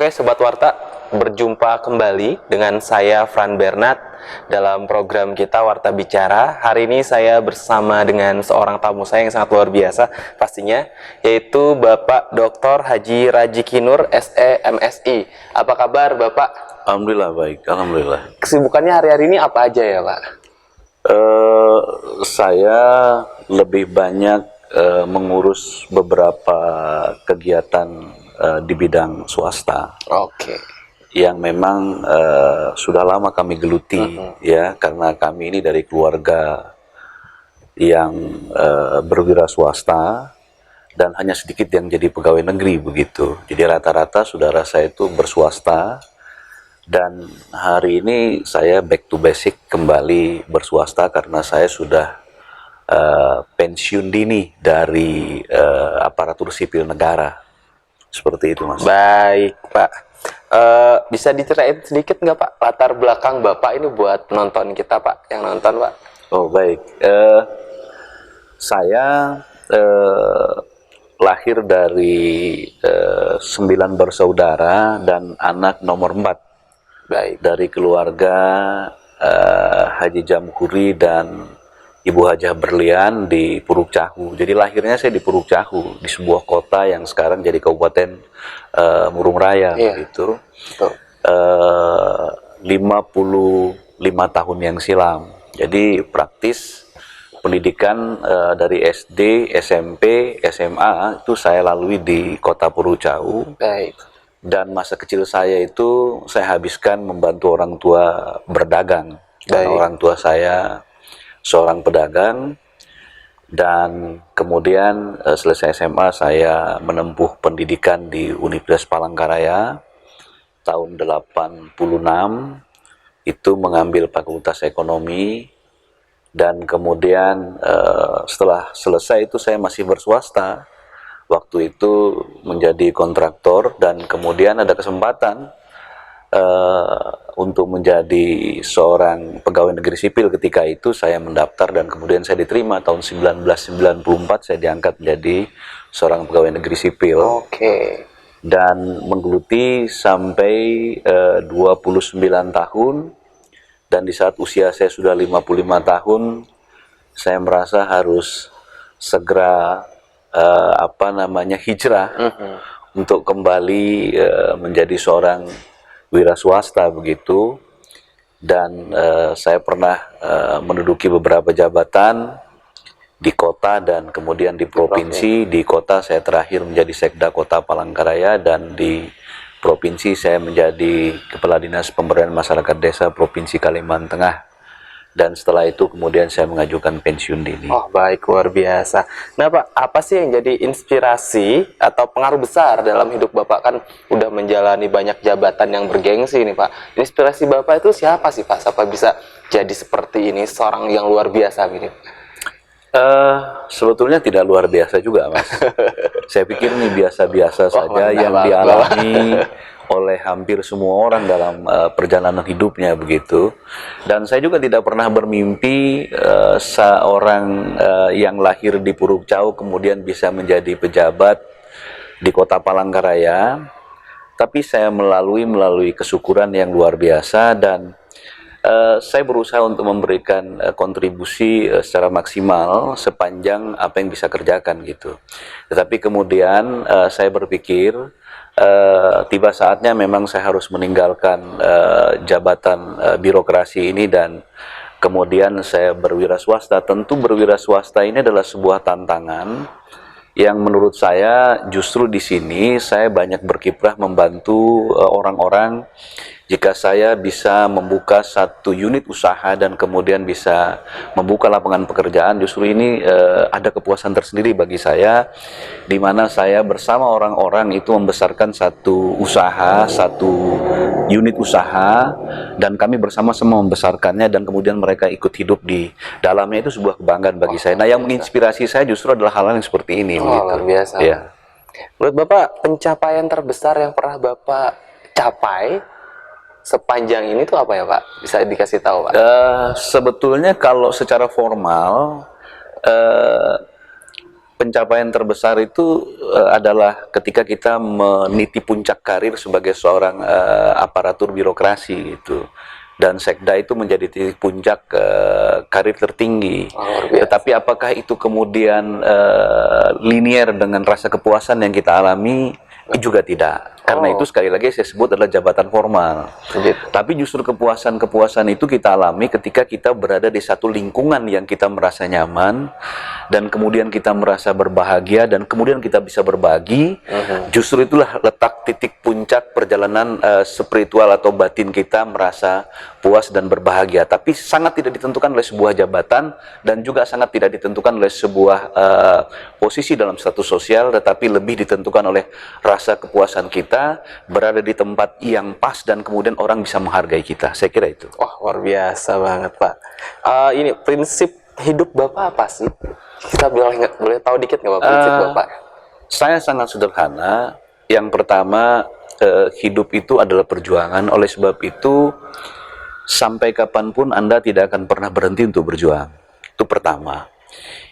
Oke, Sobat Warta, berjumpa kembali dengan saya Fran Bernard dalam program kita Warta Bicara. Hari ini saya bersama dengan seorang tamu saya yang sangat luar biasa pastinya, yaitu Bapak Dr. Haji Rajiki Nur, SE, MSI. Apa kabar Bapak? Alhamdulillah baik, alhamdulillah. Kesibukannya hari-hari ini apa aja ya Pak? Saya lebih banyak mengurus beberapa kegiatan di bidang swasta. Oke. Yang memang sudah lama kami geluti, ya, karena kami ini dari keluarga yang berwira swasta dan hanya sedikit yang jadi pegawai negeri begitu. Jadi rata-rata saudara saya itu berswasta. Dan hari ini saya back to basic kembali berswasta karena saya sudah pensiun dini dari aparatur sipil negara. Seperti itu, Mas. Baik Pak. Bisa diceritain sedikit nggak Pak latar belakang Bapak ini buat penonton kita Pak, yang nonton Pak? Oh baik. Saya lahir dari 9 bersaudara dan anak nomor 4. Baik. Dari keluarga Haji Jamhuri dan Ibu Hajah Berlian di Puruk Cahu. Jadi lahirnya saya di Puruk Cahu, di sebuah kota yang sekarang jadi Kabupaten Murung Raya, gitu. 55 tahun yang silam. Jadi praktis pendidikan dari SD, SMP, SMA itu saya lalui di kota Puruk Cahu. Baik. Dan masa kecil saya itu saya habiskan membantu orang tua berdagang. Dan orang tua saya seorang pedagang. Dan kemudian selesai SMA saya menempuh pendidikan di Universitas Palangkaraya tahun 86. Itu mengambil fakultas ekonomi. Dan kemudian setelah selesai itu saya masih berswasta. Waktu itu menjadi kontraktor dan kemudian ada kesempatan untuk menjadi seorang pegawai negeri sipil. Ketika itu saya mendaftar dan kemudian saya diterima tahun 1994. Saya diangkat menjadi seorang pegawai negeri sipil. Oke. Dan menggeluti sampai 29 tahun. Dan di saat usia saya sudah 55 tahun, saya merasa harus segera hijrah untuk kembali menjadi seorang wira swasta begitu. Dan saya pernah menduduki beberapa jabatan di kota dan kemudian di provinsi. Di kota saya terakhir menjadi Sekda Kota Palangkaraya dan di provinsi saya menjadi Kepala Dinas Pemberdayaan Masyarakat Desa Provinsi Kalimantan Tengah. Dan setelah itu kemudian saya mengajukan pensiun dini. Oh baik, luar biasa. Nah Pak, apa sih yang jadi inspirasi atau pengaruh besar dalam hidup Bapak? Kan udah menjalani banyak jabatan yang bergengsi nih Pak. Inspirasi Bapak itu siapa sih Pak? Sampai bisa jadi seperti ini, seorang yang luar biasa gitu? Sebetulnya tidak luar biasa juga Mas. Saya pikir ini biasa-biasa saja yang mantap, dialami oleh hampir semua orang dalam perjalanan hidupnya begitu. Dan saya juga tidak pernah bermimpi seorang yang lahir di Puruk Cahu kemudian bisa menjadi pejabat di Kota Palangkaraya. Tapi saya melalui kesyukuran yang luar biasa dan saya berusaha untuk memberikan kontribusi secara maksimal sepanjang apa yang bisa kerjakan gitu. Tetapi kemudian saya berpikir tiba saatnya memang saya harus meninggalkan jabatan birokrasi ini dan kemudian saya berwira swasta. Tentu berwira swasta ini adalah sebuah tantangan yang menurut saya justru di sini saya banyak berkiprah membantu orang-orang. Jika saya bisa membuka satu unit usaha dan kemudian bisa membuka lapangan pekerjaan, justru ini ada kepuasan tersendiri bagi saya, di mana saya bersama orang-orang itu membesarkan satu usaha, satu unit usaha, dan kami bersama-sama membesarkannya dan kemudian mereka ikut hidup di dalamnya. Itu sebuah kebanggaan bagi saya. Nah, yang menginspirasi saya justru adalah hal-hal yang seperti ini. Luar biasa. Ya. Menurut Bapak, pencapaian terbesar yang pernah Bapak capai sepanjang ini tuh apa ya Pak? Bisa dikasih tahu Pak? Sebetulnya kalau secara formal pencapaian terbesar itu adalah ketika kita meniti puncak karir sebagai seorang aparatur birokrasi gitu. Dan sekda itu menjadi titik puncak karir tertinggi. Luar biasa. Tetapi apakah itu kemudian linier dengan rasa kepuasan yang kita alami? Juga tidak. Karena itu sekali lagi saya sebut adalah jabatan formal. Gitu. Tapi justru kepuasan-kepuasan itu kita alami ketika kita berada di satu lingkungan yang kita merasa nyaman, dan kemudian kita merasa berbahagia, dan kemudian kita bisa berbagi. Justru itulah letak titik puncak perjalanan spiritual atau batin kita merasa puas dan berbahagia. Tapi sangat tidak ditentukan oleh sebuah jabatan, dan juga sangat tidak ditentukan oleh sebuah posisi dalam status sosial, tetapi lebih ditentukan oleh rasa kepuasan kita berada di tempat yang pas, dan kemudian orang bisa menghargai kita. Saya kira itu. Wah, luar biasa banget, Pak. Ini prinsip hidup Bapak apa sih? Kita boleh tahu dikit nggak Pak prinsip Bapak? Saya sangat sederhana. Yang pertama, hidup itu adalah perjuangan. Oleh sebab itu, sampai kapanpun Anda tidak akan pernah berhenti untuk berjuang. Itu pertama.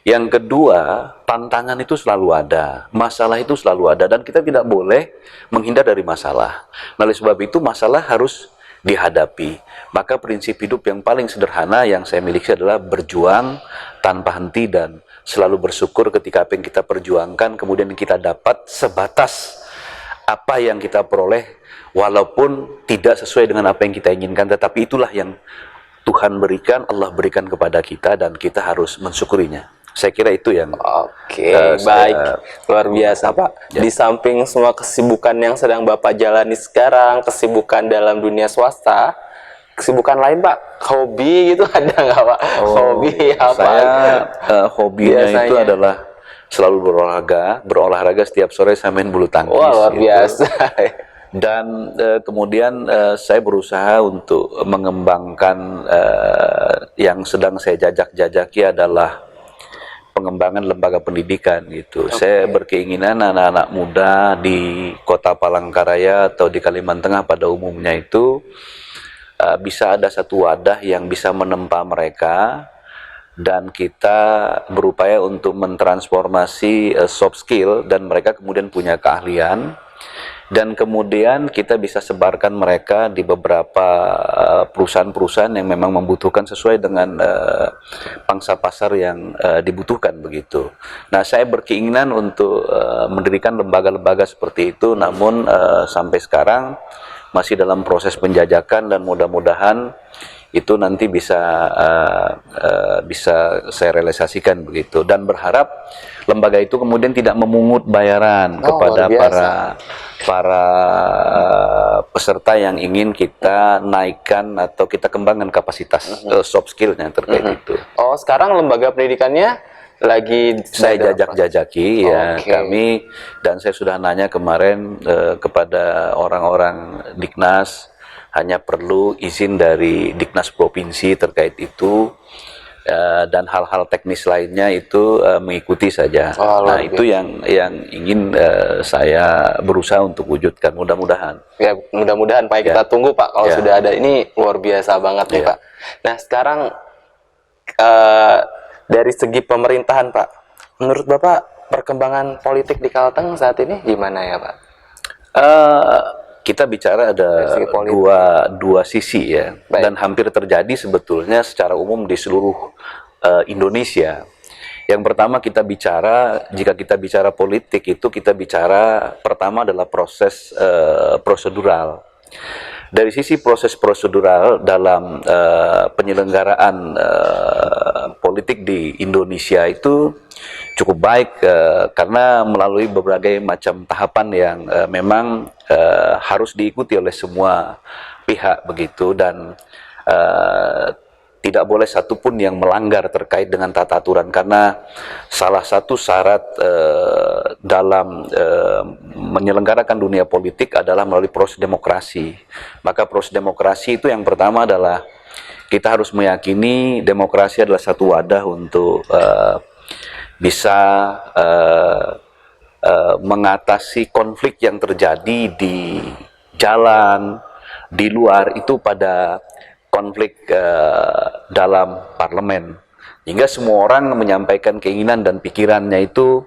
Yang kedua, tantangan itu selalu ada, masalah itu selalu ada, dan kita tidak boleh menghindar dari masalah. Nah, oleh sebab itu masalah harus dihadapi. Maka prinsip hidup yang paling sederhana yang saya miliki adalah berjuang tanpa henti dan selalu bersyukur ketika apa yang kita perjuangkan kemudian kita dapat sebatas apa yang kita peroleh, walaupun tidak sesuai dengan apa yang kita inginkan, tetapi itulah yang Tuhan berikan, Allah berikan kepada kita, dan kita harus mensyukurinya. Saya kira itu yang Oke, baik. Luar biasa, Pak. Ya. Di samping semua kesibukan yang sedang Bapak jalani sekarang, kesibukan dalam dunia swasta, kesibukan lain, Pak? Hobi gitu ada nggak, Pak? Hobi apa? Saya hobinya Biasanya. itu adalah selalu berolahraga setiap sore saya main bulu tangkis. Wah, luar gitu. biasa. Dan kemudian saya berusaha untuk mengembangkan yang sedang saya jajaki adalah pengembangan lembaga pendidikan gitu. Saya berkeinginan anak-anak muda di Kota Palangkaraya atau di Kalimantan Tengah pada umumnya itu bisa ada satu wadah yang bisa menempa mereka, dan kita berupaya untuk mentransformasi soft skill, dan mereka kemudian punya keahlian, dan kemudian kita bisa sebarkan mereka di beberapa perusahaan-perusahaan yang memang membutuhkan sesuai dengan pangsa pasar yang dibutuhkan begitu. Nah, saya berkeinginan untuk mendirikan lembaga-lembaga seperti itu, namun sampai sekarang masih dalam proses penjajakan, dan mudah-mudahan itu nanti bisa saya realisasikan begitu, dan berharap lembaga itu kemudian tidak memungut bayaran kepada para peserta yang ingin kita naikkan atau kita kembangkan kapasitas soft skillnya terkait itu. Oh, sekarang lembaga pendidikannya lagi Saya jajak-jajaki ya Oke. kami, dan saya sudah nanya kemarin kepada orang-orang Diknas, hanya perlu izin dari Diknas Provinsi terkait itu, dan hal-hal teknis lainnya itu mengikuti saja. Oh, Nah, luar itu yang ingin saya berusaha untuk wujudkan, mudah-mudahan. Ya, mudah-mudahan Pak, kita tunggu Pak kalau Ya. sudah ada. Ini luar biasa banget nih Ya. Pak. Nah, sekarang dari segi pemerintahan Pak, menurut Bapak perkembangan politik di Kalteng saat ini gimana ya Pak? Kita bicara ada Dari segi politik. dua sisi ya, Baik. dan hampir terjadi sebetulnya secara umum di seluruh Indonesia. Yang pertama kita bicara, jika kita bicara politik itu kita bicara pertama adalah proses prosedural. Dari sisi proses prosedural dalam penyelenggaraan politik di Indonesia itu cukup baik, karena melalui berbagai macam tahapan yang memang harus diikuti oleh semua pihak begitu, dan tidak boleh satupun yang melanggar terkait dengan tata aturan, karena salah satu syarat dalam menyelenggarakan dunia politik adalah melalui proses demokrasi. Maka proses demokrasi itu yang pertama adalah kita harus meyakini demokrasi adalah satu wadah untuk bisa mengatasi konflik yang terjadi di jalan, di luar itu pada konflik dalam parlemen. hingga semua orang menyampaikan keinginan dan pikirannya itu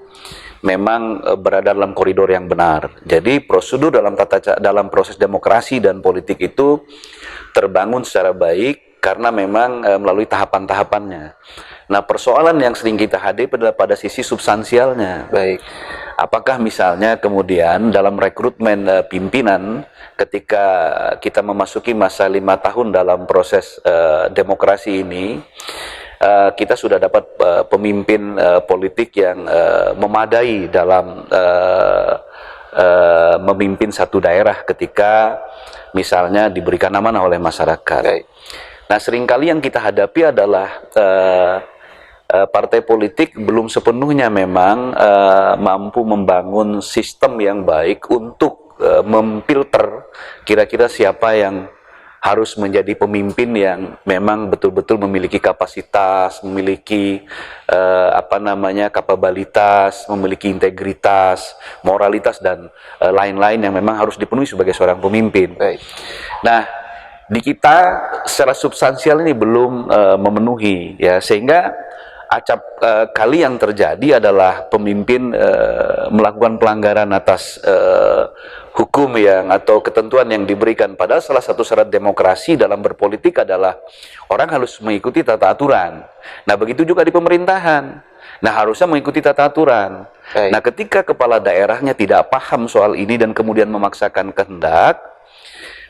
memang berada dalam koridor yang benar. Jadi prosedur dalam proses demokrasi dan politik itu terbangun secara baik karena memang melalui tahapan-tahapannya. Nah, persoalan yang sering kita hadapi adalah pada sisi substansialnya. Baik. Apakah misalnya kemudian dalam rekrutmen pimpinan ketika kita memasuki masa 5 tahun dalam proses demokrasi ini, kita sudah dapat pemimpin politik yang memadai dalam memimpin satu daerah ketika misalnya diberikan amanah oleh masyarakat. Baik. Nah, seringkali yang kita hadapi adalah partai politik belum sepenuhnya memang mampu membangun sistem yang baik untuk memfilter kira-kira siapa yang harus menjadi pemimpin yang memang betul-betul memiliki kapasitas, memiliki kapabilitas, memiliki integritas, moralitas dan lain-lain yang memang harus dipenuhi sebagai seorang pemimpin. Baik. Nah, di kita secara substansial ini belum memenuhi, ya, sehingga acap kali yang terjadi adalah pemimpin melakukan pelanggaran atas hukum atau ketentuan yang diberikan. Padahal salah satu syarat demokrasi dalam berpolitik adalah orang harus mengikuti tata aturan. Nah, begitu juga di pemerintahan. Nah, harusnya mengikuti tata aturan. Baik. Nah, ketika kepala daerahnya tidak paham soal ini dan kemudian memaksakan kehendak,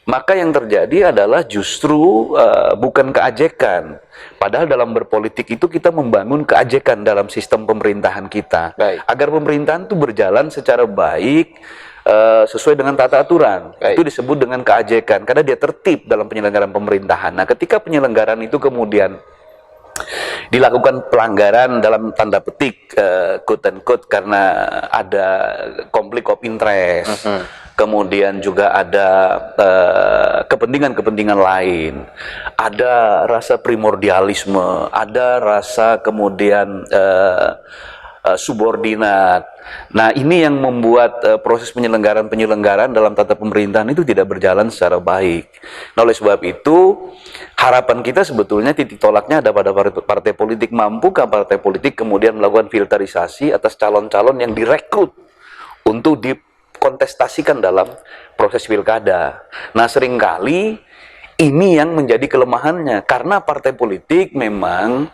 maka yang terjadi adalah justru bukan keajekan. Padahal dalam berpolitik itu kita membangun keajekan dalam sistem pemerintahan kita. Baik. Agar pemerintahan itu berjalan secara baik, sesuai dengan tata aturan. Baik. Itu disebut dengan keajekan, karena dia tertib dalam penyelenggaraan pemerintahan. Nah, ketika penyelenggaraan itu kemudian dilakukan pelanggaran dalam tanda petik, quote and quote, karena ada konflik of interest, kemudian juga ada kepentingan-kepentingan lain, ada rasa primordialisme, ada rasa kemudian subordinat. Nah, ini yang membuat proses penyelenggaraan dalam tata pemerintahan itu tidak berjalan secara baik. Nah, oleh sebab itu, harapan kita sebetulnya titik tolaknya ada pada partai politik. Mampukah partai politik kemudian melakukan filterisasi atas calon-calon yang direkrut untuk dikontestasikan dalam proses pilkada. Nah, seringkali ini yang menjadi kelemahannya, karena partai politik memang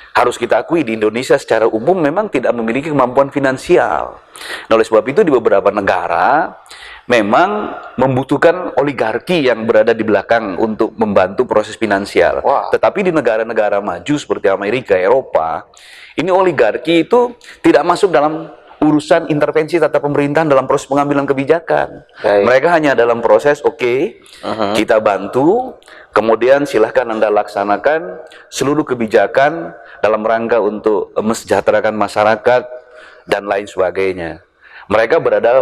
harus kita akui di Indonesia secara umum memang tidak memiliki kemampuan finansial. Nah, oleh sebab itu di beberapa negara memang membutuhkan oligarki yang berada di belakang untuk membantu proses finansial. Wah. Tetapi di negara-negara maju seperti Amerika, Eropa, ini oligarki itu tidak masuk dalam urusan intervensi tata pemerintahan dalam proses pengambilan kebijakan. Baik. Mereka hanya dalam proses, kita bantu, kemudian silahkan Anda laksanakan seluruh kebijakan dalam rangka untuk mesejahterakan masyarakat dan lain sebagainya. Mereka berada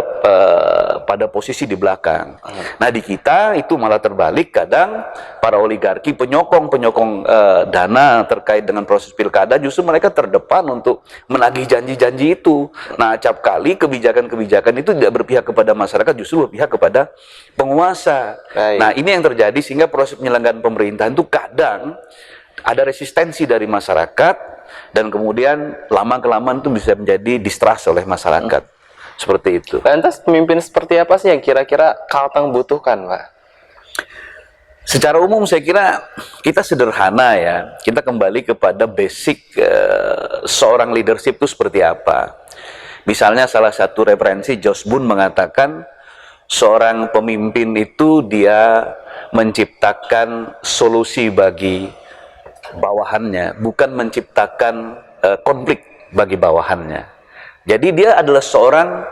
pada posisi di belakang. Nah, di kita itu malah terbalik. Kadang para oligarki penyokong dana terkait dengan proses pilkada, justru mereka terdepan untuk menagih janji-janji itu. Nah, acap kali kebijakan-kebijakan itu tidak berpihak kepada masyarakat, justru berpihak kepada penguasa. Baik. Nah, ini yang terjadi sehingga proses penyelenggaraan pemerintahan itu kadang ada resistensi dari masyarakat, dan kemudian lama-kelamaan itu bisa menjadi distrust oleh masyarakat. Seperti itu. Lantas pemimpin seperti apa sih yang kira-kira Kalteng butuhkan, Pak? Secara umum saya kira kita sederhana, ya. Kita kembali kepada basic seorang leadership itu seperti apa. Misalnya salah satu referensi Josh Boone mengatakan seorang pemimpin itu dia menciptakan solusi bagi bawahannya, bukan menciptakan konflik bagi bawahannya. Jadi dia adalah seorang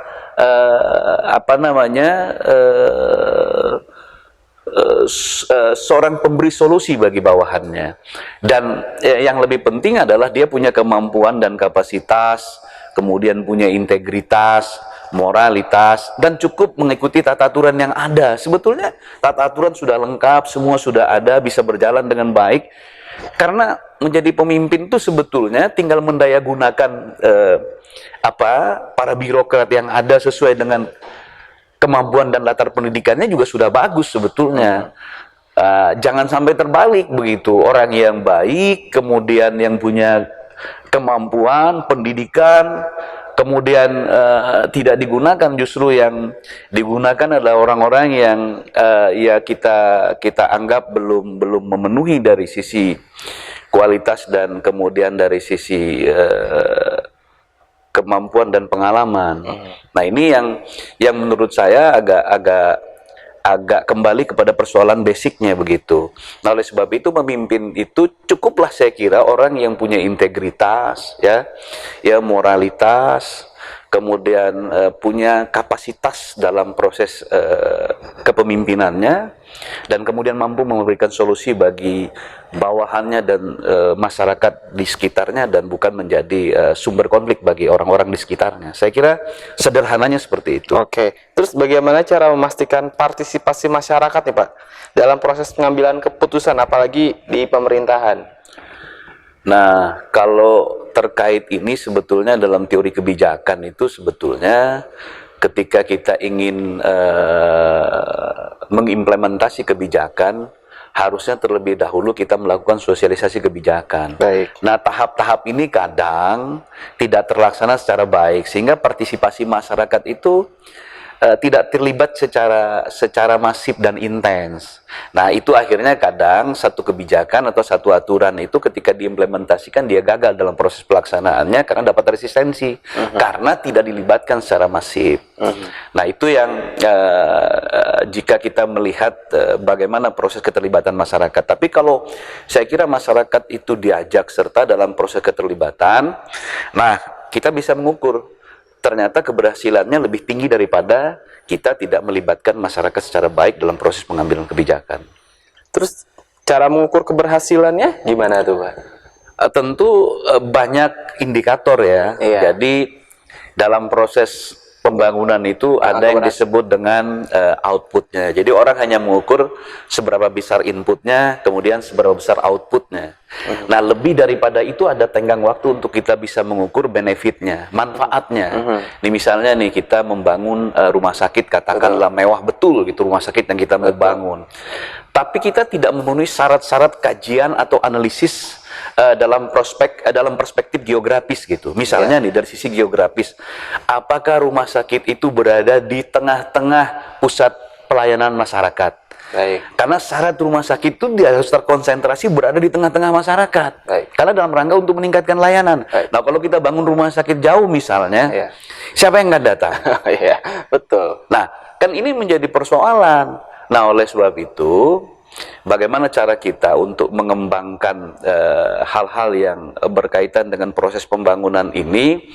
seorang pemberi solusi bagi bawahannya. Dan yang lebih penting adalah dia punya kemampuan dan kapasitas, kemudian punya integritas, moralitas, dan cukup mengikuti tata aturan yang ada. Sebetulnya tata aturan sudah lengkap, semua sudah ada, bisa berjalan dengan baik. Karena menjadi pemimpin itu sebetulnya tinggal mendayagunakan para birokrat yang ada sesuai dengan kemampuan dan latar pendidikannya juga sudah bagus sebetulnya. Jangan sampai terbalik begitu, orang yang baik, kemudian yang punya kemampuan, pendidikan, kemudian tidak digunakan, justru yang digunakan adalah orang-orang yang ya kita anggap belum memenuhi dari sisi kualitas dan kemudian dari sisi kemampuan dan pengalaman. Nah, ini yang menurut saya agak kembali kepada persoalan basicnya begitu. Nah, oleh sebab itu memimpin itu cukuplah saya kira orang yang punya integritas, ya moralitas, kemudian punya kapasitas dalam proses kepemimpinannya, dan kemudian mampu memberikan solusi bagi bawahannya dan masyarakat di sekitarnya, dan bukan menjadi sumber konflik bagi orang-orang di sekitarnya. Saya kira sederhananya seperti itu. Oke, terus bagaimana cara memastikan partisipasi masyarakat nih Pak dalam proses pengambilan keputusan, apalagi di pemerintahan? Nah, kalau terkait ini sebetulnya dalam teori kebijakan itu sebetulnya ketika kita ingin mengimplementasi kebijakan, harusnya terlebih dahulu kita melakukan sosialisasi kebijakan. Baik. Nah, tahap-tahap ini kadang tidak terlaksana secara baik, sehingga partisipasi masyarakat itu tidak terlibat secara masif dan intens. Nah, itu akhirnya kadang satu kebijakan atau satu aturan itu ketika diimplementasikan dia gagal dalam proses pelaksanaannya karena dapat resistensi, karena tidak dilibatkan secara masif. Nah, itu yang jika kita melihat bagaimana proses keterlibatan masyarakat. Tapi kalau saya kira masyarakat itu diajak serta dalam proses keterlibatan, nah kita bisa mengukur ternyata keberhasilannya lebih tinggi daripada kita tidak melibatkan masyarakat secara baik dalam proses pengambilan kebijakan. Terus cara mengukur keberhasilannya gimana tuh Pak? Tentu banyak indikator ya. Iya. Jadi dalam proses pembangunan itu ada yang disebut dengan outputnya. Jadi orang hanya mengukur seberapa besar inputnya, kemudian seberapa besar outputnya. Nah, lebih daripada itu ada tenggang waktu untuk kita bisa mengukur benefitnya, manfaatnya. Ini misalnya nih kita membangun rumah sakit, katakanlah mewah betul gitu rumah sakit yang kita mau bangun. Tapi kita tidak memenuhi syarat-syarat kajian atau analisis dalam perspektif geografis gitu. Misalnya nih dari sisi geografis, apakah rumah sakit itu berada di tengah-tengah pusat pelayanan masyarakat? Baik. Karena syarat rumah sakit itu dia harus terkonsentrasi berada di tengah-tengah masyarakat. Baik. Karena dalam rangka untuk meningkatkan layanan. Baik. Nah, kalau kita bangun rumah sakit jauh misalnya, siapa yang nggak datang? Iya, betul. Nah, kan ini menjadi persoalan. Nah, oleh sebab itu, bagaimana cara kita untuk mengembangkan hal-hal yang berkaitan dengan proses pembangunan ini,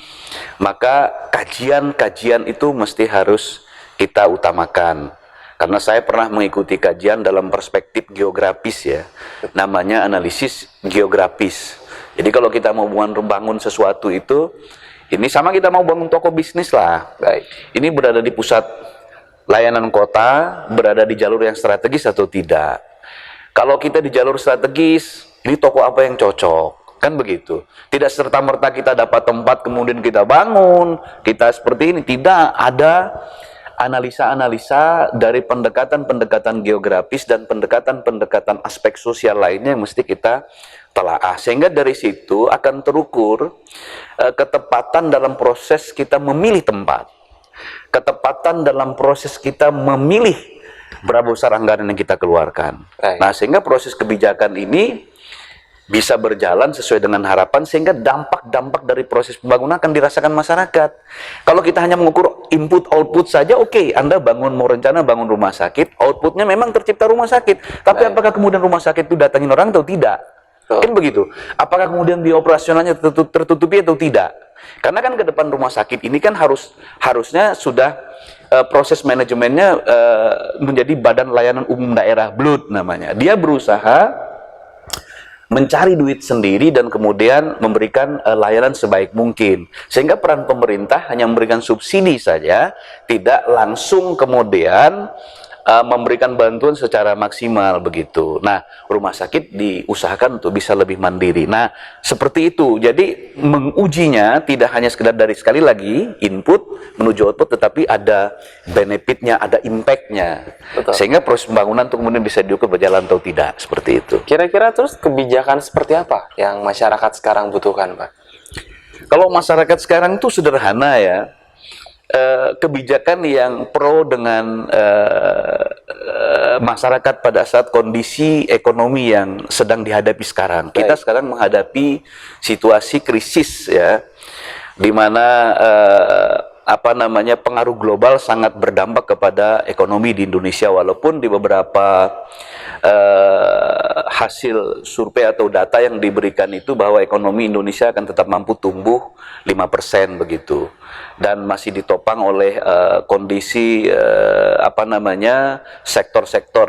maka kajian-kajian itu mesti harus kita utamakan. Karena saya pernah mengikuti kajian dalam perspektif geografis ya, namanya analisis geografis. Jadi kalau kita mau bangun sesuatu itu, ini sama kita mau bangun toko bisnis lah. Baik. Ini berada di pusat layanan kota, berada di jalur yang strategis atau tidak. Kalau kita di jalur strategis, ini toko apa yang cocok? Kan begitu. Tidak serta-merta kita dapat tempat kemudian kita bangun, kita seperti ini. Tidak, ada analisa-analisa dari pendekatan-pendekatan geografis dan pendekatan-pendekatan aspek sosial lainnya yang mesti kita telaah. Sehingga dari situ akan terukur ketepatan dalam proses kita memilih tempat. Ketepatan dalam proses kita memilih berapa besar anggaran yang kita keluarkan. Baik. Nah, sehingga proses kebijakan ini bisa berjalan sesuai dengan harapan, sehingga dampak-dampak dari proses pembangunan akan dirasakan masyarakat. Kalau kita hanya mengukur input output saja, oke, Anda mau rencana bangun rumah sakit, outputnya memang tercipta rumah sakit. Tapi apakah kemudian rumah sakit itu datangin orang atau tidak? Kan begitu. Apakah kemudian di operasionalnya tertutupi atau tidak? Karena kan ke depan rumah sakit ini kan harusnya sudah proses manajemennya menjadi Badan Layanan Umum Daerah, BLUD namanya. Dia berusaha mencari duit sendiri dan kemudian memberikan layanan sebaik mungkin. Sehingga peran pemerintah hanya memberikan subsidi saja, tidak langsung kemudian memberikan bantuan secara maksimal begitu. Nah, rumah sakit diusahakan untuk bisa lebih mandiri. Nah, seperti itu. Jadi mengujinya tidak hanya sekedar dari sekali lagi input menuju output, tetapi ada benefitnya, ada impactnya. Betul. Sehingga proses pembangunan itu kemudian bisa diukur berjalan atau tidak, seperti itu. Kira-kira terus kebijakan seperti apa yang masyarakat sekarang butuhkan, Pak? Kalau masyarakat sekarang itu sederhana ya. Kebijakan yang pro dengan masyarakat pada saat kondisi ekonomi yang sedang dihadapi sekarang. Kita sekarang menghadapi situasi krisis ya, di mana pengaruh global sangat berdampak kepada ekonomi di Indonesia, walaupun di beberapa hasil survei atau data yang diberikan itu bahwa ekonomi Indonesia akan tetap mampu tumbuh 5% begitu, dan masih ditopang oleh kondisi sektor-sektor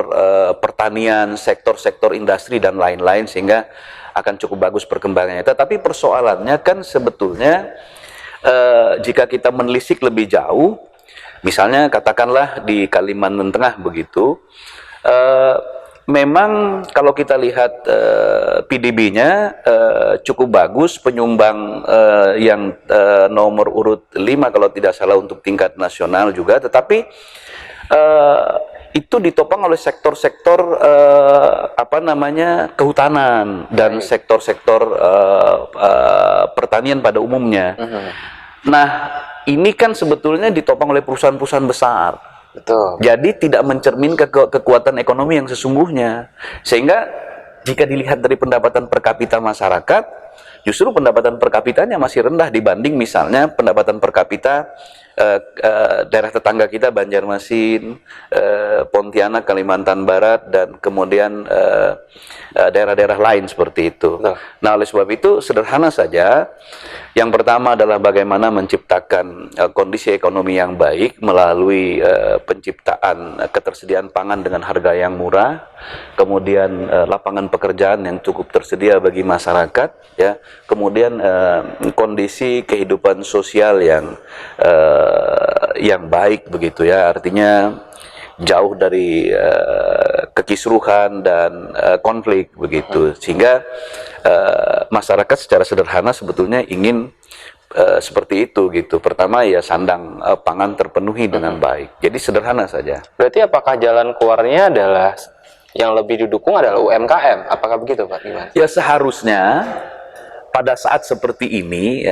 pertanian, sektor-sektor industri dan lain-lain, sehingga akan cukup bagus perkembangannya. Tetapi persoalannya kan sebetulnya jika kita menelisik lebih jauh, misalnya katakanlah di Kalimantan Tengah begitu, memang kalau kita lihat PDB-nya cukup bagus, penyumbang yang nomor urut 5 kalau tidak salah untuk tingkat nasional juga, tetapi itu ditopang oleh sektor-sektor kehutanan dan sektor-sektor pertanian pada umumnya. Nah, ini kan sebetulnya ditopang oleh perusahaan-perusahaan besar. Betul. Jadi tidak mencerminkan kekuatan ekonomi yang sesungguhnya. Sehingga jika dilihat dari pendapatan per kapita masyarakat, justru pendapatan per kapitanya masih rendah dibanding misalnya pendapatan per kapita daerah tetangga kita, Banjarmasin, Pontianak, Kalimantan Barat, dan kemudian daerah-daerah lain seperti itu. Nah, oleh sebab itu sederhana saja. Yang pertama adalah bagaimana menciptakan kondisi ekonomi yang baik melalui penciptaan ketersediaan pangan dengan harga yang murah, kemudian lapangan pekerjaan yang cukup tersedia bagi masyarakat, ya, kemudian kondisi kehidupan sosial yang baik begitu ya, artinya jauh dari kekisruhan dan konflik begitu, sehingga masyarakat secara sederhana sebetulnya ingin seperti itu gitu. Pertama ya sandang pangan terpenuhi dengan baik. Jadi sederhana saja. Berarti apakah jalan keluarnya adalah yang lebih didukung adalah UMKM? Apakah begitu, Pak? Gimana? Ya seharusnya pada saat seperti ini,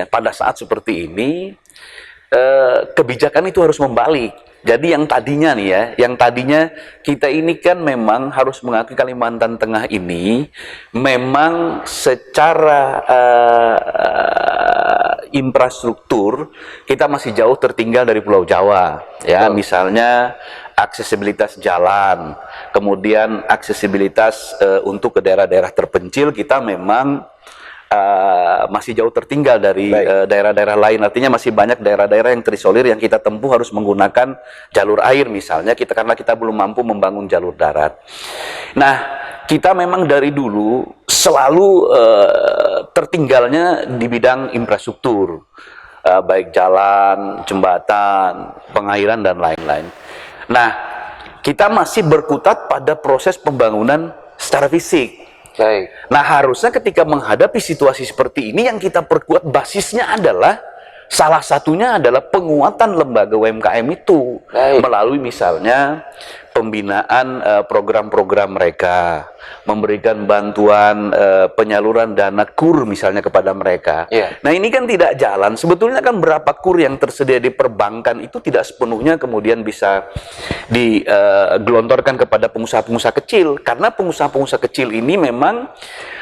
kebijakan itu harus membalik. Jadi yang tadinya nih ya, yang tadinya kita ini kan memang harus mengakui Kalimantan Tengah ini memang secara infrastruktur kita masih jauh tertinggal dari Pulau Jawa. Ya, misalnya aksesibilitas jalan, kemudian aksesibilitas untuk ke daerah-daerah terpencil kita memang masih jauh tertinggal dari daerah-daerah lain. Artinya masih banyak daerah-daerah yang terisolir yang kita tempuh harus menggunakan jalur air misalnya, karena kita belum mampu membangun jalur darat. Nah, kita memang dari dulu selalu tertinggalnya di bidang infrastruktur, baik jalan, jembatan, pengairan dan lain-lain. Nah, kita masih berkutat pada proses pembangunan secara fisik. Baik. Nah, harusnya ketika menghadapi situasi seperti ini yang kita perkuat basisnya adalah salah satunya adalah penguatan lembaga UMKM itu. Baik. Melalui misalnya pembinaan program-program mereka, memberikan bantuan penyaluran dana KUR misalnya kepada mereka. Nah, ini kan tidak jalan. Sebetulnya kan berapa KUR yang tersedia di perbankan itu tidak sepenuhnya kemudian bisa digelontorkan kepada pengusaha-pengusaha kecil, karena pengusaha-pengusaha kecil ini memang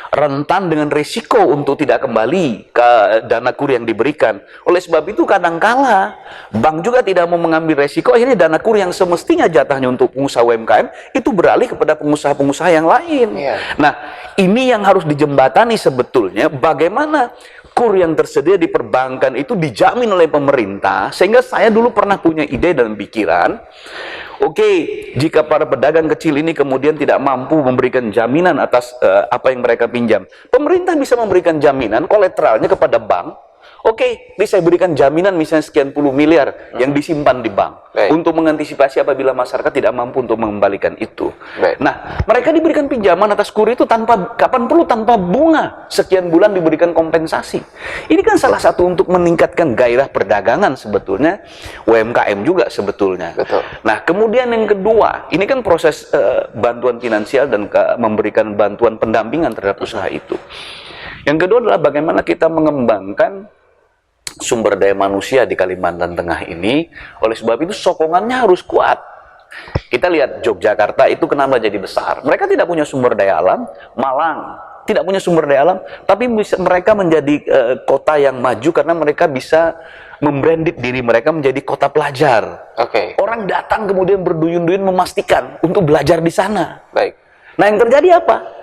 rentan dengan risiko untuk tidak kembali ke dana KUR yang diberikan. Oleh sebab itu kadangkala bank juga tidak mau mengambil risiko, akhirnya dana KUR yang semestinya jatahnya untuk pengusaha UMKM itu beralih kepada pengusaha-pengusaha yang lain. Nah, ini yang harus dijembatani sebetulnya, bagaimana KUR yang tersedia di perbankan itu dijamin oleh pemerintah. Sehingga saya dulu pernah punya ide dan pikiran, oke, jika para pedagang kecil ini kemudian tidak mampu memberikan jaminan atas apa yang mereka pinjam, pemerintah bisa memberikan jaminan kolateralnya kepada bank Oke, ini saya berikan jaminan misalnya sekian puluh miliar yang disimpan di bank untuk mengantisipasi apabila masyarakat tidak mampu untuk mengembalikan itu. Nah, mereka diberikan pinjaman atas KUR itu tanpa, kapan perlu tanpa bunga, sekian bulan diberikan kompensasi. Ini kan salah satu untuk meningkatkan gairah perdagangan sebetulnya, UMKM juga sebetulnya. Betul. Nah, kemudian yang kedua, ini kan proses bantuan finansial dan memberikan bantuan pendampingan terhadap usaha itu. Yang kedua adalah bagaimana kita mengembangkan sumber daya manusia di Kalimantan Tengah ini. Oleh sebab itu sokongannya harus kuat. Kita lihat Yogyakarta itu kenapa jadi besar. Mereka tidak punya sumber daya alam. Malang tidak punya sumber daya alam, tapi mereka menjadi kota yang maju karena mereka bisa membranded diri mereka menjadi kota pelajar. Orang datang kemudian berduyun-duyun memastikan untuk belajar di sana. Nah, yang terjadi apa?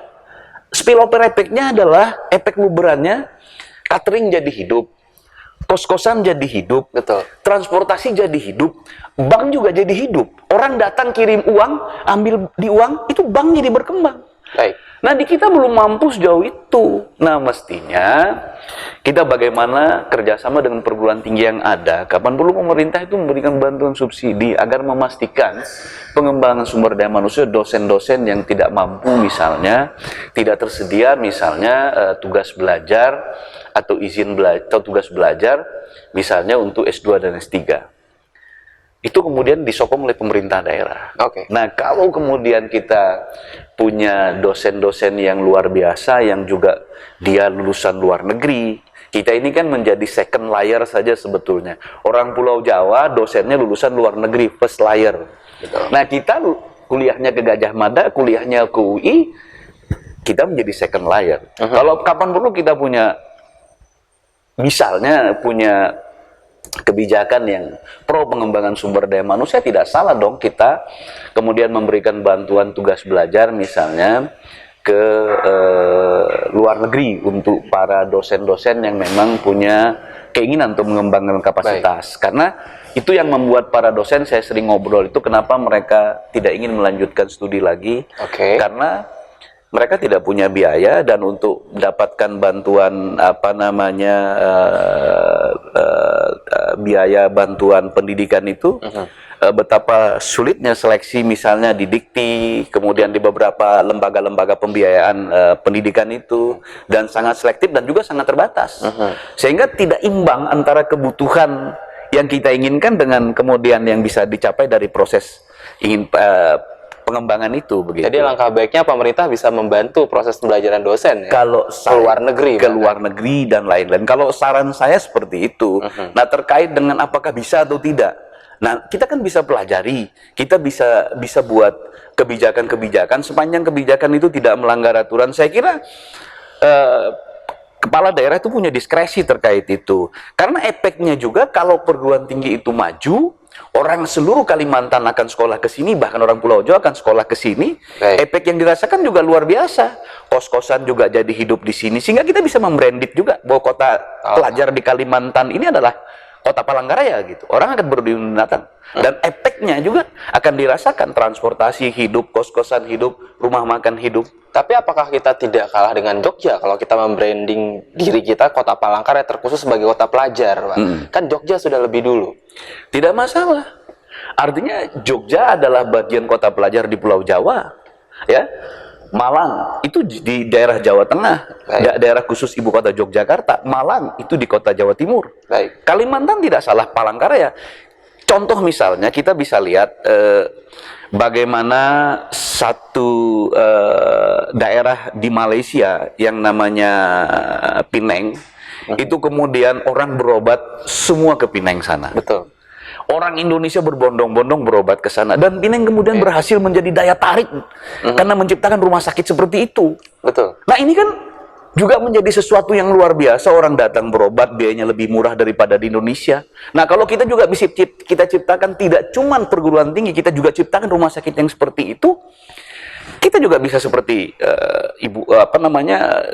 Spillover efeknya adalah efek luberannya, catering jadi hidup, kos-kosan jadi hidup, transportasi jadi hidup, bank juga jadi hidup. Orang datang kirim uang, ambil di uang, itu bank jadi berkembang. Nah, di kita belum mampu sejauh itu. Nah, mestinya kita bagaimana kerjasama dengan perguruan tinggi yang ada. Kapan perlu pemerintah itu memberikan bantuan subsidi agar memastikan pengembangan sumber daya manusia, dosen-dosen yang tidak mampu misalnya, tidak tersedia misalnya tugas belajar atau izin belajar atau tugas belajar misalnya untuk S2 dan S3. Itu kemudian disokong oleh pemerintah daerah. Nah, kalau kemudian kita punya dosen-dosen yang luar biasa, yang juga dia lulusan luar negeri, kita ini kan menjadi second layer saja sebetulnya. Orang Pulau Jawa, dosennya lulusan luar negeri, first layer. Nah, kita kuliahnya ke Gajah Mada, kuliahnya ke UI, kita menjadi second layer. Kalau kapan perlu kita punya, misalnya punya kebijakan yang pro pengembangan sumber daya manusia, tidak salah dong kita kemudian memberikan bantuan tugas belajar misalnya ke luar negeri untuk para dosen-dosen yang memang punya keinginan untuk mengembangkan kapasitas. Karena itu yang membuat para dosen, saya sering ngobrol itu, kenapa mereka tidak ingin melanjutkan studi lagi, karena mereka tidak punya biaya, dan untuk mendapatkan bantuan biaya bantuan pendidikan itu betapa sulitnya seleksi misalnya di Dikti, kemudian di beberapa lembaga-lembaga pembiayaan pendidikan itu, dan sangat selektif dan juga sangat terbatas. Sehingga tidak imbang antara kebutuhan yang kita inginkan dengan kemudian yang bisa dicapai dari proses pengembangan itu, begitu. Jadi langkah baiknya pemerintah bisa membantu proses pembelajaran dosen ya? Kalau ke luar negeri, dan lain-lain. Kalau saran saya seperti itu. Nah, terkait dengan apakah bisa atau tidak. Nah, kita kan bisa pelajari, kita bisa buat kebijakan-kebijakan sepanjang kebijakan itu tidak melanggar aturan. Saya kira kepala daerah itu punya diskresi terkait itu. Karena efeknya juga kalau perguruan tinggi itu maju, orang seluruh Kalimantan akan sekolah ke sini, bahkan orang Pulau Jawa akan sekolah ke sini. Efek yang dirasakan juga luar biasa. Kos-kosan juga jadi hidup di sini, sehingga kita bisa membranded juga bahwa kota pelajar di Kalimantan ini adalah kota Palangkaraya gitu. Orang akan berduyun datang. Dan efeknya juga akan dirasakan, transportasi hidup, kos-kosan hidup, rumah makan hidup. Tapi apakah kita tidak kalah dengan Jogja kalau kita membranding diri kita kota Palangkaraya terkhusus sebagai kota pelajar, Pak? Kan Jogja sudah lebih dulu. Tidak masalah. Artinya Jogja adalah bagian kota pelajar di Pulau Jawa, ya. Malang itu di daerah Jawa Tengah, daerah khusus ibu kota Yogyakarta. Malang itu di kota Jawa Timur. Kalimantan tidak salah Palangkaraya. Contoh misalnya kita bisa lihat bagaimana satu daerah di Malaysia yang namanya Penang, itu kemudian orang berobat semua ke Penang sana. Betul. Orang Indonesia berbondong-bondong berobat ke sana, dan Penang kemudian berhasil menjadi daya tarik karena menciptakan rumah sakit seperti itu. Betul. Nah, ini kan juga menjadi sesuatu yang luar biasa. Orang datang berobat, biayanya lebih murah daripada di Indonesia. Nah, kalau kita juga bisa kita ciptakan tidak cuma perguruan tinggi, kita juga ciptakan rumah sakit yang seperti itu, kita juga bisa seperti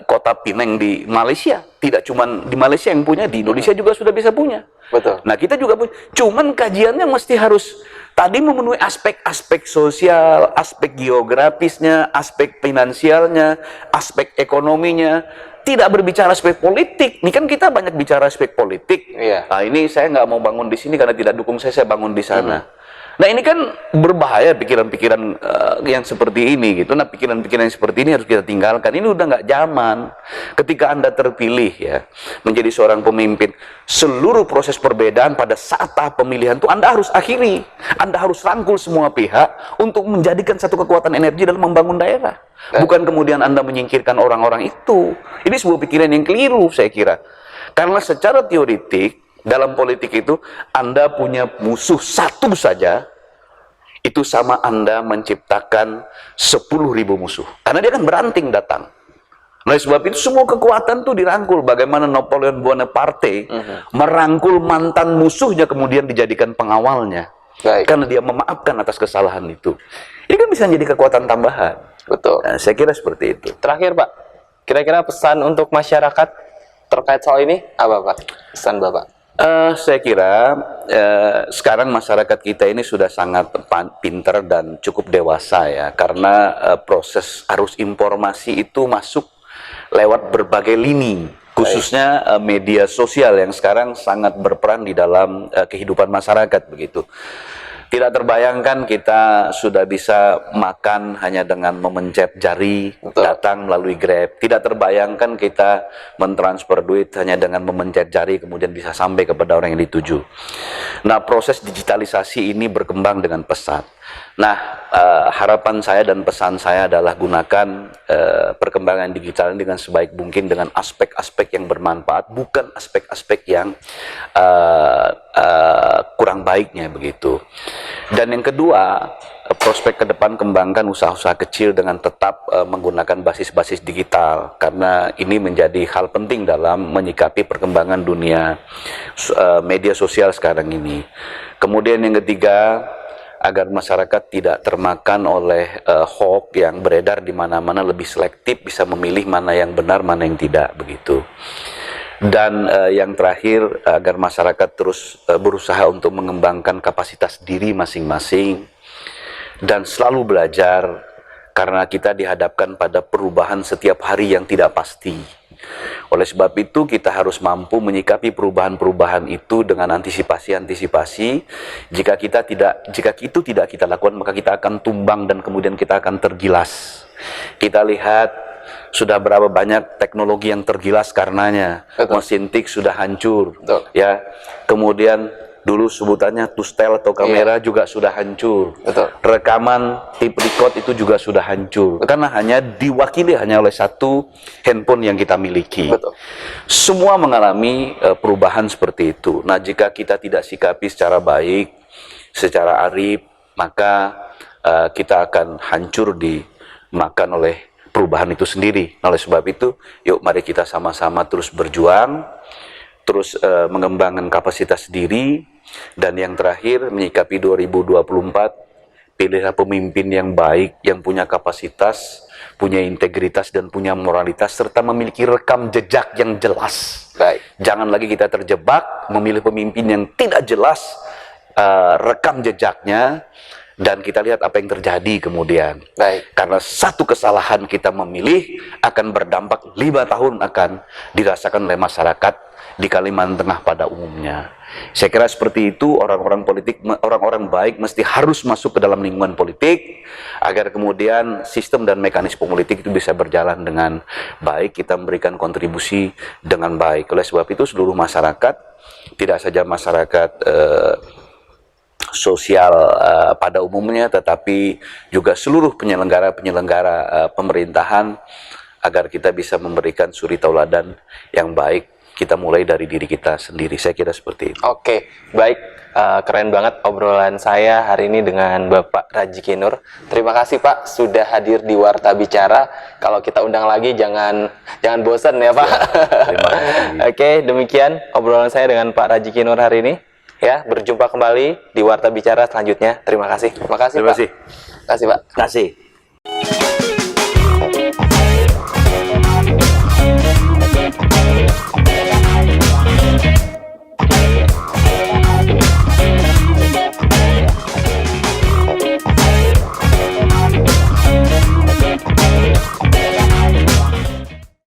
kota Penang di Malaysia. Tidak cuma di Malaysia yang punya, di Indonesia juga sudah bisa punya. Betul. Nah, kita juga punya. Cuman kajiannya mesti harus tadi memenuhi aspek-aspek sosial, aspek geografisnya, aspek finansialnya, aspek ekonominya. Tidak berbicara aspek politik. Ini kan kita banyak bicara aspek politik. Iya. Nah, ini saya nggak mau bangun di sini karena tidak dukung saya bangun di sana. Nah, ini kan berbahaya pikiran-pikiran yang seperti ini gitu. Nah, pikiran-pikiran yang seperti ini harus kita tinggalkan. Ini udah nggak zaman. Ketika Anda terpilih ya menjadi seorang pemimpin, seluruh proses perbedaan pada saat tahap pemilihan itu Anda harus akhiri. Anda harus rangkul semua pihak untuk menjadikan satu kekuatan energi dalam membangun daerah. Bukan kemudian Anda menyingkirkan orang-orang itu. Ini sebuah pikiran yang keliru saya kira. Karena secara teoritik dalam politik itu, Anda punya musuh satu saja, itu sama Anda menciptakan 10.000 musuh. Karena dia kan beranting datang. Oleh sebab itu, semua kekuatan itu dirangkul. Bagaimana Napoleon Bonaparte merangkul mantan musuhnya kemudian dijadikan pengawalnya. Baik. Karena dia memaafkan atas kesalahan itu. Ini kan bisa jadi kekuatan tambahan. Betul. Nah, saya kira seperti itu. Terakhir Pak, kira-kira pesan untuk masyarakat terkait soal ini apa Pak? Pesan Bapak? Saya kira sekarang masyarakat kita ini sudah sangat pintar dan cukup dewasa ya, karena proses arus informasi itu masuk lewat berbagai lini, khususnya media sosial yang sekarang sangat berperan di dalam kehidupan masyarakat begitu. Tidak terbayangkan kita sudah bisa makan hanya dengan memencet jari, datang melalui Grab. Tidak terbayangkan kita mentransfer duit hanya dengan memencet jari kemudian bisa sampai kepada orang yang dituju. Nah, proses digitalisasi ini berkembang dengan pesat. Nah, harapan saya dan pesan saya adalah gunakan perkembangan digital ini dengan sebaik mungkin dengan aspek-aspek yang bermanfaat, bukan aspek-aspek yang kurang baiknya begitu. Dan yang kedua, prospek ke depan kembangkan usaha-usaha kecil dengan tetap menggunakan basis-basis digital, karena ini menjadi hal penting dalam menyikapi perkembangan dunia media sosial sekarang ini. Kemudian yang ketiga, agar masyarakat tidak termakan oleh hoax yang beredar di mana-mana, lebih selektif bisa memilih mana yang benar, mana yang tidak begitu. Dan yang terakhir, agar masyarakat terus berusaha untuk mengembangkan kapasitas diri masing-masing dan selalu belajar, karena kita dihadapkan pada perubahan setiap hari yang tidak pasti. Oleh sebab itu kita harus mampu menyikapi perubahan-perubahan itu dengan antisipasi-antisipasi. Jika itu tidak kita lakukan, maka kita akan tumbang dan kemudian kita akan tergilas. Kita lihat sudah berapa banyak teknologi yang tergilas karenanya. Betul. Mesin tik sudah hancur. Betul. Ya. Kemudian dulu sebutannya tustel atau kamera juga sudah hancur. Betul. Rekaman tape record itu juga sudah hancur. Karena hanya diwakili hanya oleh satu handphone yang kita miliki. Betul. Semua mengalami perubahan seperti itu. Nah, jika kita tidak sikapi secara baik, secara arif, maka kita akan hancur dimakan oleh perubahan itu sendiri. Oleh sebab itu, yuk mari kita sama-sama terus berjuang, terus mengembangkan kapasitas diri, dan yang terakhir menyikapi 2024, pilihlah pemimpin yang baik, yang punya kapasitas, punya integritas dan punya moralitas, serta memiliki rekam jejak yang jelas. Baik. Jangan lagi kita terjebak memilih pemimpin yang tidak jelas rekam jejaknya, dan kita lihat apa yang terjadi kemudian. Baik. Karena satu kesalahan kita memilih akan berdampak 5 tahun akan dirasakan oleh masyarakat di Kalimantan Tengah pada umumnya. Saya kira seperti itu, orang-orang politik, orang-orang baik mesti harus masuk ke dalam lingkungan politik agar kemudian sistem dan mekanisme politik itu bisa berjalan dengan baik, kita memberikan kontribusi dengan baik. Oleh sebab itu seluruh masyarakat, tidak saja masyarakat sosial pada umumnya, tetapi juga seluruh penyelenggara pemerintahan, agar kita bisa memberikan suri tauladan yang baik. Kita mulai dari diri kita sendiri. Saya kira seperti itu. Oke, baik. Keren banget obrolan saya hari ini dengan Bapak Radjiki Nur. Terima kasih Pak sudah hadir di Warta Bicara. Kalau kita undang lagi jangan bosan ya Pak. Terima kasih. Oke, demikian obrolan saya dengan Pak Radjiki Nur hari ini. Ya, berjumpa kembali di Warta Bicara selanjutnya. Terima kasih. Terima kasih Terima Pak. kasih. Terima kasih Pak. Terima kasih.